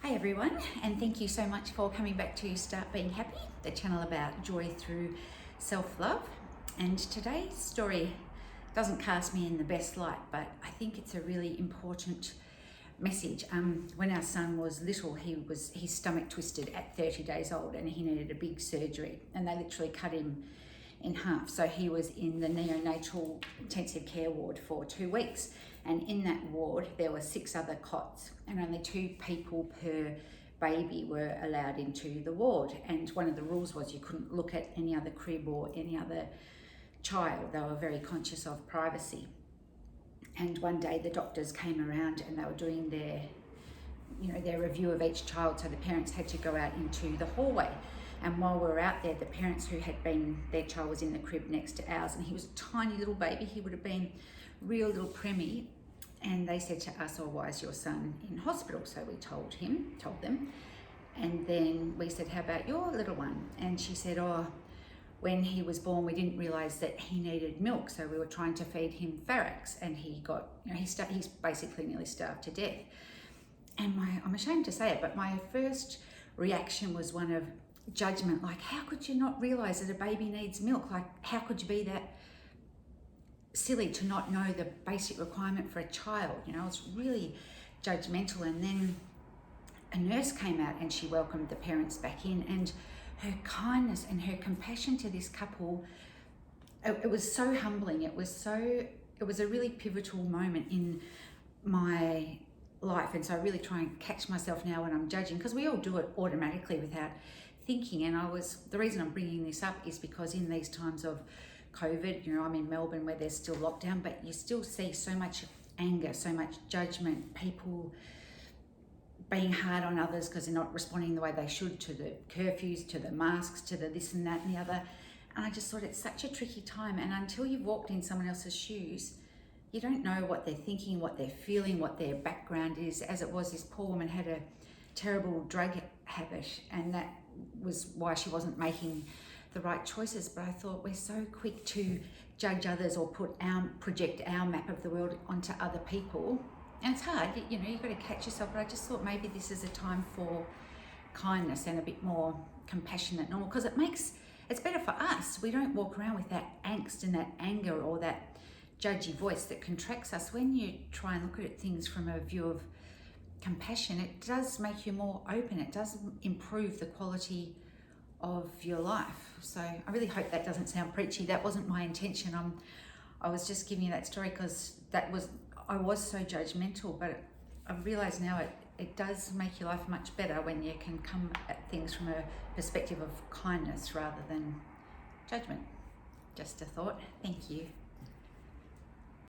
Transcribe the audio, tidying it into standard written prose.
Hi everyone, and thank you so much for coming back to Start Being Happy, the channel about joy through self-love. And today's story doesn't cast me in the best light, but I think it's a really important message. When our son was little, his stomach twisted at 30 days old and he needed a big surgery, and they literally cut him in half. So he was in the neonatal intensive care ward for 2 weeks, and in that ward there were 6 other cots and only 2 people per baby were allowed into the ward. And one of the rules was you couldn't look at any other crib or any other child. They were very conscious of privacy. And one day the doctors came around and they were doing their review of each child, so the parents had to go out into the hallway. And while we were out there, the parents their child was in the crib next to ours, and he was a tiny little baby. He would have been real little preemie. And they said to us, "Oh, why is your son in hospital?" So we told them. And then we said, "How about your little one?" And she said, "Oh, when he was born, we didn't realize that he needed milk. So we were trying to feed him Farax, and he got, he's basically nearly starved to death." And I'm ashamed to say it, but my first reaction was one of judgment. Like, how could you not realize that a baby needs milk? Like, how could you be that silly to not know the basic requirement for a child? It's really judgmental. And then a nurse came out and she welcomed the parents back in, and her kindness and her compassion to this couple, it was so humbling. It was a really pivotal moment in my life. And so I really try and catch myself now when I'm judging, because we all do it automatically without thinking. And the reason I'm bringing this up is because in these times of COVID, I'm in Melbourne where there's still lockdown, but you still see so much anger, so much judgment, people being hard on others because they're not responding the way they should to the curfews, to the masks, to the this and that and the other. And I just thought it's such a tricky time. And until you've walked in someone else's shoes, you don't know what they're thinking, what they're feeling, what their background is. As it was, this poor woman had a terrible drug habit, and that was why she wasn't making the right choices. But I thought, we're so quick to judge others or project our map of the world onto other people. And it's hard, you've got to catch yourself. But I just thought maybe this is a time for kindness and a bit more compassion than normal, because it's better for us. We don't walk around with that angst and that anger or that judgy voice that contracts us. When you try and look at things from a view of compassion, it does make you more open. It does improve the quality of your life. So I really hope that doesn't sound preachy. That wasn't my intention. I was just giving you that story because I was so judgmental, but I realise now it does make your life much better when you can come at things from a perspective of kindness rather than judgment. Just a thought. Thank you.